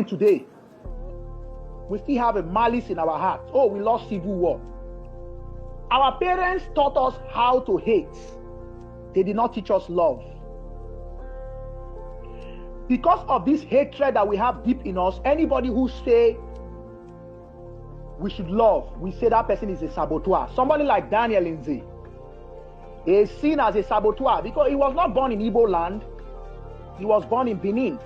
talking today, we still have a malice in our hearts. Oh, we lost civil war. Our parents taught us how to hate. They did not teach us love. Because of this hatred that we have deep in us, anybody who say we should love, we say that person is a saboteur. Somebody like Daniel Lindsay is seen as a saboteur because he was not born in Igboland. He was born in Benin.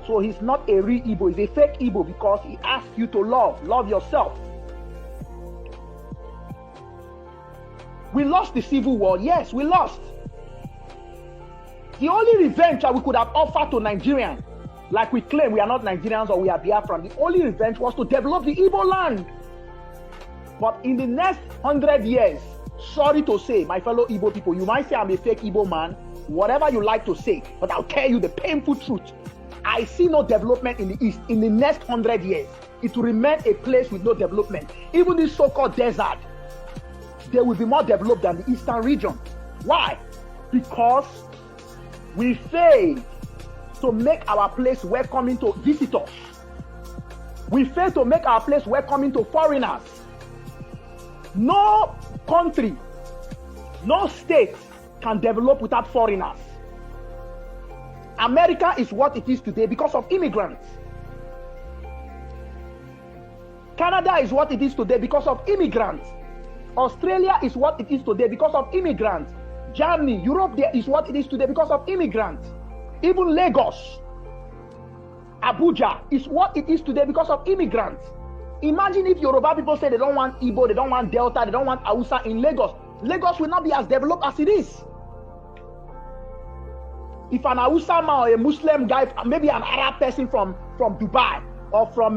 So he's not a real Igbo. He's a fake Igbo because he asked you to love yourself. We lost the civil war. Yes, we lost. The only revenge that we could have offered to Nigerians, like we claim we are not Nigerians or we are Biafran, the only revenge was to develop the Igboland. But in the next 100 years, sorry to say, my fellow Igbo people, you might say I'm a fake Igbo man, whatever you like to say, but I'll tell you the painful truth. I see no development in the East. In the next 100 years, it will remain a place with no development. Even this so-called desert, they will be more developed than the Eastern region. Why? Because we failed to make our place welcoming to visitors. We failed to make our place welcoming to foreigners. No country, no state can develop without foreigners. America is what it is today because of immigrants. Canada is what it is today because of immigrants. Australia is what it is today because of immigrants. Germany, Europe there is what it is today because of immigrants. Even Lagos, Abuja is what it is today because of immigrants. Imagine if Yoruba people say they don't want Igbo, they don't want Delta, they don't want Hausa in Lagos. Lagos will not be as developed as it is. If an Hausa man or a Muslim guy, maybe an Arab person from Dubai or from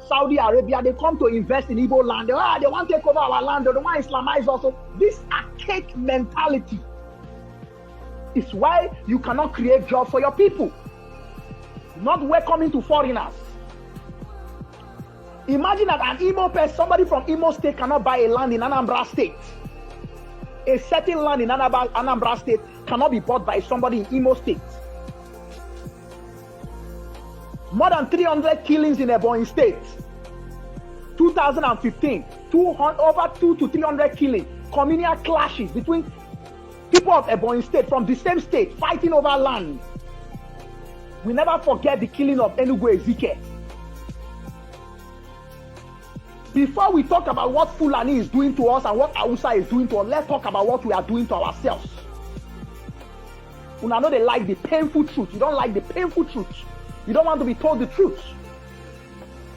Saudi Arabia, they come to invest in Igbo land. They want to take over our land. They want to Islamize also. This archaic mentality is why you cannot create jobs for your people. Not welcoming to foreigners. Imagine that an Imo person, somebody from Imo State cannot buy a land in Anambra State. A certain land in Anambra State cannot be bought by somebody in Imo State. More than 300 killings in Ebonyi State. 2015, over 200 to 300 killings. Communal clashes between people of Ebonyi State from the same state fighting over land. We never forget the killing of Enugu Ezike. Before we talk about what Fulani is doing to us and what Hausa is doing to us, let's talk about what we are doing to ourselves. Una know they like the painful truth. You don't like the painful truth. You don't want to be told the truth.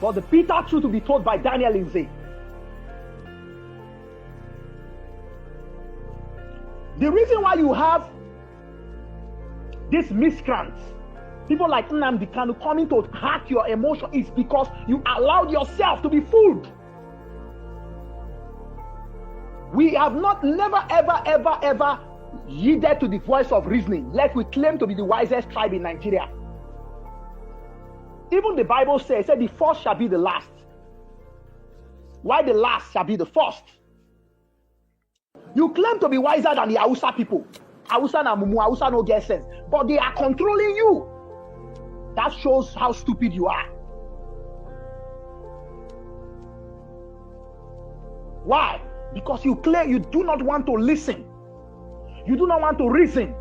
But the bitter truth will be told by Daniel Lindsay. The reason why you have these miscreants, people like Nnamdi Kanu coming to hurt your emotion, is because you allowed yourself to be fooled. We have never, ever yielded to the voice of reasoning, lest we claim to be the wisest tribe in Nigeria. Even the Bible says the first shall be the last, while the last shall be the first. You claim to be wiser than the Hausa people. Hausa na mumu, Hausa no get sense. But they are controlling you. That shows how stupid you are. Why? Because you claim you do not want to listen. You do not want to reason.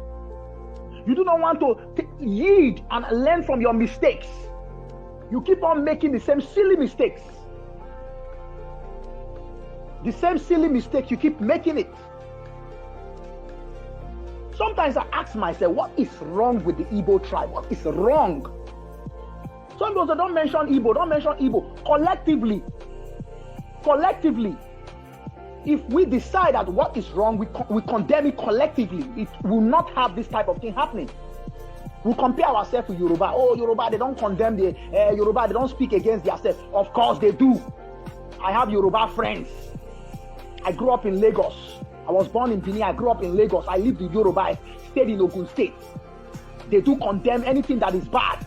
You do not want to yield and learn from your mistakes. You keep on making the same silly mistakes. The same silly mistakes, you keep making it. Sometimes I ask myself, what is wrong with the Igbo tribe? What is wrong? Some people say, don't mention Igbo, don't mention Igbo. Collectively, if we decide that what is wrong, we condemn it collectively. It will not have this type of thing happening. We compare ourselves to Yoruba. Oh, Yoruba, they don't condemn the Yoruba, they don't speak against themselves. Of course they do. I have Yoruba friends. I grew up in Lagos. I was born in Benin. I grew up in Lagos. I lived in Yoruba. I stayed in Ogun State. They do condemn anything that is bad.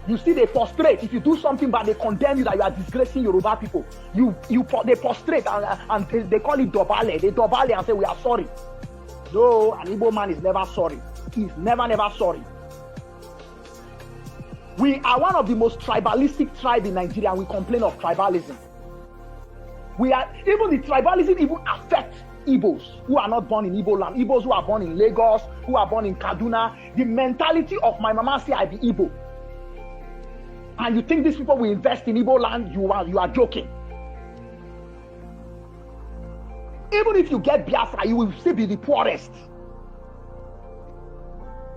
You see, they prostrate. If you do something bad, they condemn you that you are disgracing Yoruba people. They prostrate and they call it dobale. They dobale and say, we are sorry. No, an Igbo man is never sorry. He's never sorry. We are one of the most tribalistic tribes in Nigeria, and we complain of tribalism. Even the tribalism even affects Igbos who are not born in Igboland, Igbos who are born in Lagos, who are born in Kaduna. The mentality of my mama say I be Igbo. And you think these people will invest in Igboland, you are joking. Even if you get Biafra, you will still be the poorest.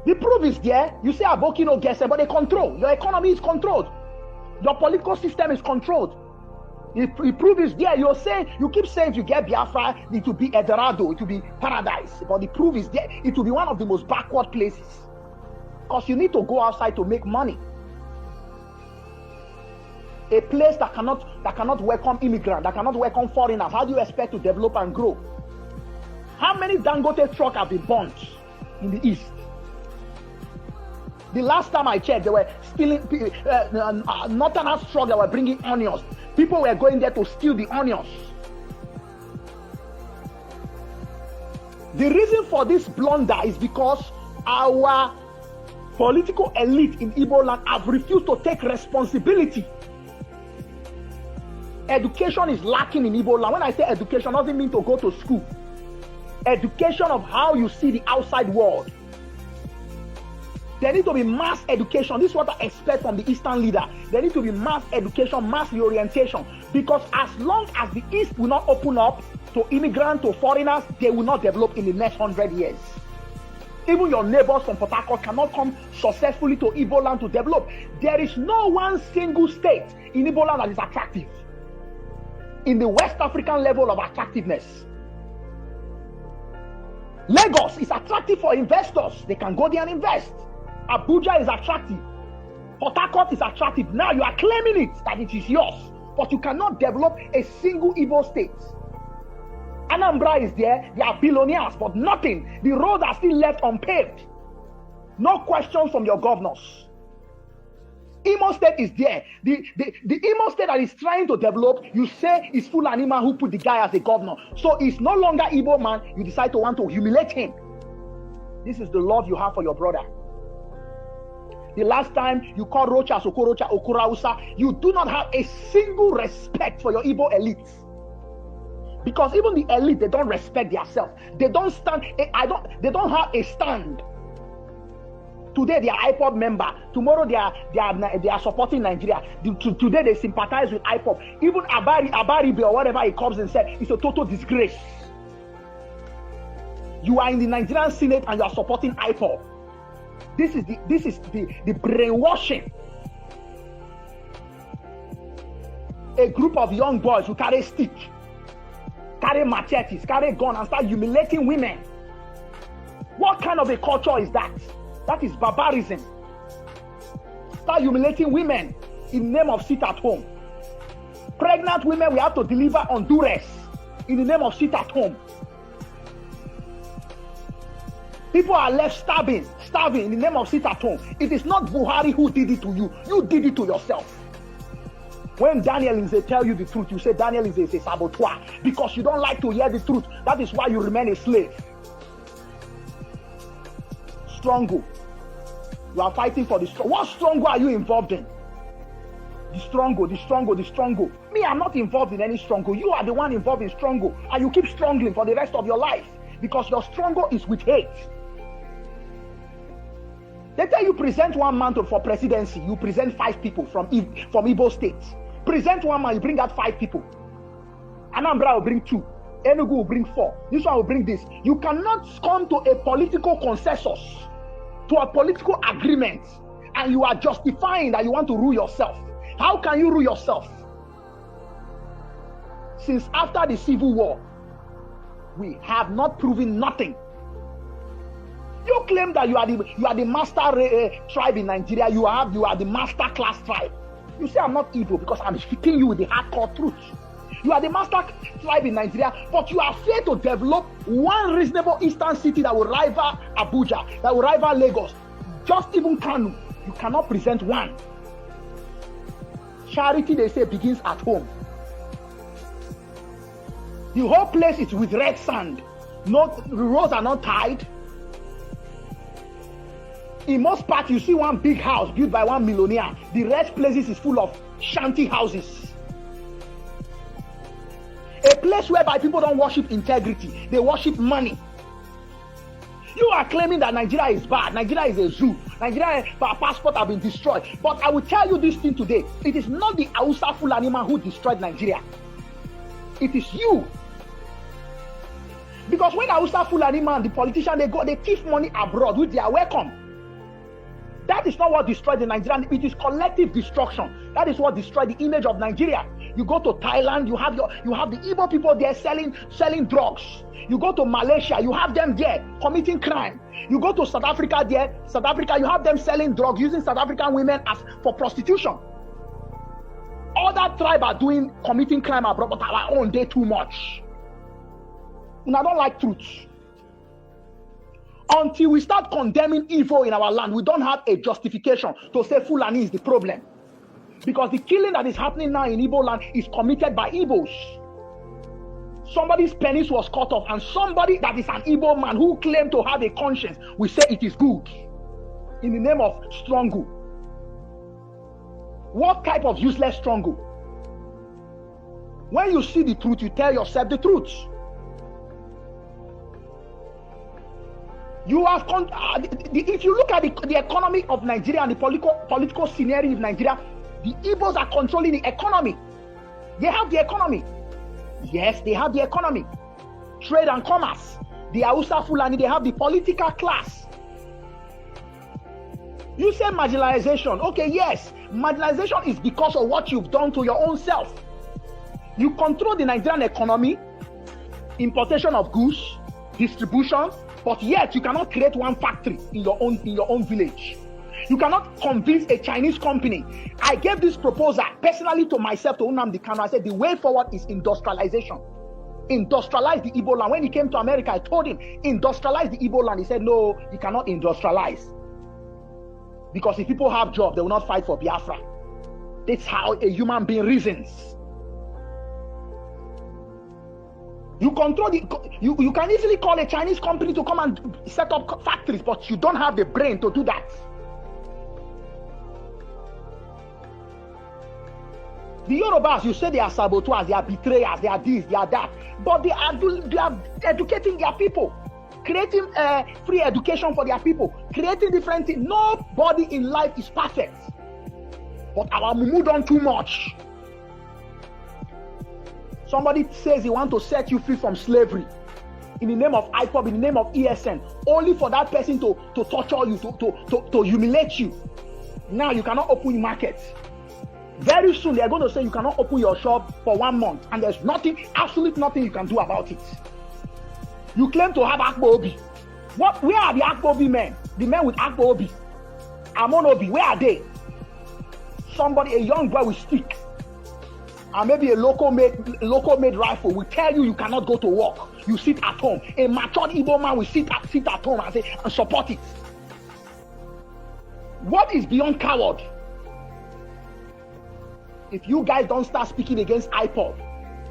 The proof is there. You say Aboki no gets it, but they control. Your economy is controlled. Your political system is controlled. The proof is there. You keep saying if you get Biafra, it will be Eldorado, it will be paradise. But the proof is there. It will be one of the most backward places. Because you need to go outside to make money. A place that cannot welcome immigrants, that cannot welcome foreigners. How do you expect to develop and grow? How many Dangote trucks have been burnt in the east? The last time I checked, they were stealing Northerners trucks that were bringing onions. People were going there to steal the onions. The reason for this blunder is because our political elite in Igboland have refused to take responsibility. Education is lacking in Igboland. When I say education, doesn't mean to go to school. Education of how you see the outside world. There needs to be mass education. This is what I expect from the Eastern leader. There needs to be mass education, mass reorientation. Because as long as the East will not open up to immigrants, to foreigners, they will not develop in the next 100 years. Even your neighbors from Port Harcourt cannot come successfully to Igboland to develop. There is no one single state in Igboland that is attractive. In the West African level of attractiveness. Lagos is attractive for investors. They can go there and invest. Abuja is attractive. Port Harcourt is attractive. Now you are claiming it that it is yours, but you cannot develop a single Igbo state. Anambra is there. They are billionaires, but nothing. The roads are still left unpaved. No questions from your governors. Imo State is there. The Imo State that is trying to develop, you say it's Fulani man who put the guy as a governor. So it's no longer Igbo man. You decide to want to humiliate him. This is the love you have for your brother. The last time you call Rocha, Sokorocha, Okurausa, you do not have a single respect for your Igbo elite. Because even the elite, they don't respect themselves. They don't stand. They don't have a stand. Today they are IPOB member. Tomorrow they are supporting Nigeria. Today they sympathize with IPOB. Even Abaribe or whatever he comes and said, it's a total disgrace. You are in the Nigerian Senate and you are supporting IPOB. This is the brainwashing. A group of young boys who carry stick, carry machetes, carry gun and start humiliating women. What kind of a culture is that? That is barbarism. Start humiliating women in the name of sit at home. Pregnant women, we have to deliver on duress in the name of sit at home. People are left starving in the name of sit at home. It is not Buhari who did it to you. You did it to yourself. When Daniel Nze tell you the truth, you say Daniel is a saboteur because you don't like to hear the truth. That is why you remain a slave. Stronghold. You are fighting for the strong. What stronghold are you involved in? The stronghold. Me, I'm not involved in any stronghold. You are the one involved in stronghold. And you keep strangling for the rest of your life because your stronghold is with hate. They tell you present one man for presidency. You present 5 people from Igbo states. Present one man, you bring out 5 people. Anambra will bring 2. Enugu will bring 4. This one will bring this. You cannot come to a political consensus, to a political agreement, and you are justifying that you want to rule yourself. How can you rule yourself? Since after the Civil War, we have not proven nothing. You claim that you are the master tribe in Nigeria. You are the master class tribe. You say I'm not Igbo because I'm hitting you with the hardcore truth. You are the master tribe in Nigeria, but you are afraid to develop one reasonable eastern city that will rival Abuja, that will rival Lagos. Just even Kanu, you cannot present one. Charity, they say, begins at home. The whole place is with red sand. The roads are not tied. In most parts, you see one big house built by one millionaire. The rest places is full of shanty houses. A place whereby people don't worship integrity. They worship money. You are claiming that Nigeria is bad. Nigeria is a zoo. Nigeria, our passport have been destroyed. But I will tell you this thing today. It is not the Hausa Fulani man who destroyed Nigeria. It is you. Because when Hausa Fulani man, the politician, they thief money abroad, which they are welcome. That is not what destroyed the Nigerian. It is collective destruction. That is what destroyed the image of Nigeria. You go to Thailand, you have the Igbo people there selling drugs. You go to Malaysia, you have them there committing crime. You go to South Africa, you have them selling drugs, using South African women for prostitution. Other tribes are committing crime abroad, but our own day too much. And I don't like truth. Until we start condemning evil in our land, we don't have a justification to say Fulani is the problem. Because the killing that is happening now in Igboland is committed by Igbos. Somebody's penis was cut off, and somebody that is an Igbo man who claimed to have a conscience will say it is good in the name of struggle. What type of useless struggle? When you see the truth, you tell yourself the truth. You have if you look at the economy of Nigeria and the political scenario of Nigeria, the Igbos are controlling the economy. They have the economy. Yes, they have the economy. Trade and commerce. The Hausa Fulani, they have the political class. You say marginalization. Okay, yes. Marginalization is because of what you've done to your own self. You control the Nigerian economy, importation of goods, distribution, but yet you cannot create one factory in your own village. You cannot convince a Chinese company. I gave this proposal personally to myself, to Nnamdi Kanu. I said the way forward is industrialization. Industrialize the Igboland. When he came to America, I told him, industrialize the Igboland. He said, no, you cannot industrialize. Because if people have jobs, they will not fight for Biafra. That's how a human being reasons. You control you can easily call a Chinese company to come and set up factories, but you don't have the brain to do that. The Yorubas, you say they are saboteurs, they are betrayers, they are this, they are that, but they are educating their people, creating free education for their people, creating different things. Nobody in life is perfect, but our mumu done too much. Somebody says he wants to set you free from slavery in the name of IPOB, in the name of ESN, only for that person to torture you, to humiliate you. Now you cannot open your market. Very soon they are going to say you cannot open your shop for 1 month, and there's nothing, absolutely nothing you can do about it. You claim to have Akpo Obi. Where are the Akpo Obi men? The men with Akpo Obi, Amon Obi, where are they? Somebody, a young boy with stick, and maybe a local made rifle will tell you cannot go to work. You sit at home. A matured Igbo man will sit at home and support it. What is beyond coward? If you guys don't start speaking against IPOB,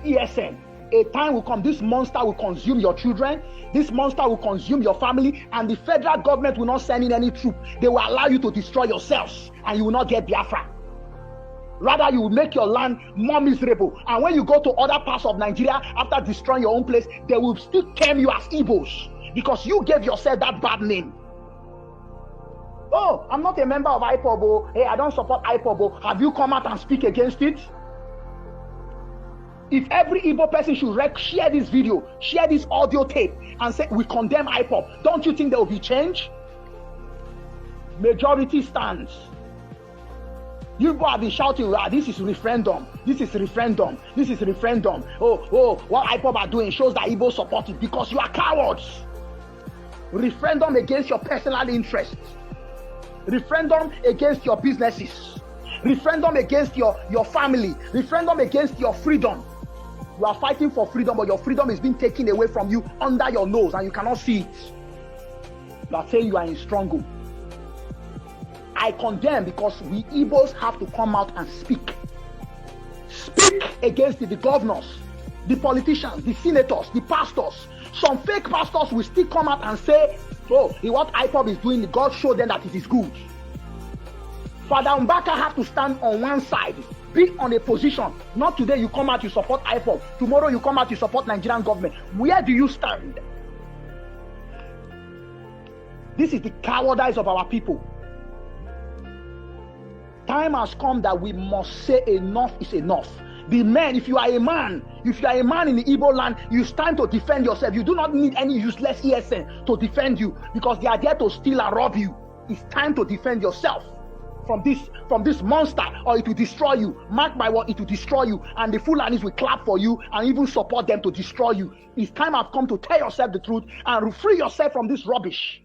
ESN, a time will come, this monster will consume your children, this monster will consume your family, and the federal government will not send in any troop. They will allow you to destroy yourselves, and you will not get Biafra. Rather, you will make your land more miserable. And when you go to other parts of Nigeria, after destroying your own place, they will still term you as Igbos, because you gave yourself that bad name. Oh, I'm not a member of IPOB. Hey, I don't support IPOB. Have you come out and speak against it? If every Igbo person should share this video, share this audio tape, and say we condemn IPOB, don't you think there will be change? Majority stands. You go and be shouting, this is referendum, this is referendum, this is referendum. Oh, what IPOB are doing shows that Igbo support it, because you are cowards. Referendum against your personal interests. Referendum against your businesses. Referendum against your family. Referendum against your freedom. You are fighting for freedom, but your freedom is being taken away from you under your nose, and you cannot see it. You are saying you are in struggle. I condemn, because we Igbos have to come out and speak. Speak against the governors, the politicians, the senators, the pastors. Some fake pastors will still come out and say, so what IPOB is doing, God showed them that it is good. Father Mbaka have to stand on one side, be on a position. Not today you come out, you support IPOB. Tomorrow you come out, you support Nigerian government. Where do you stand? This is the cowardice of our people. Time has come that we must say enough is enough. The men, if you are a man in the Igboland, you stand to defend yourself. You do not need any useless ESN to defend you, because they are there to steal and rob you. It's time to defend yourself from this monster, or it will destroy you. Mark my word, it will destroy you, and the Fulanis will clap for you and even support them to destroy you. It's time has come to tell yourself the truth and free yourself from this rubbish.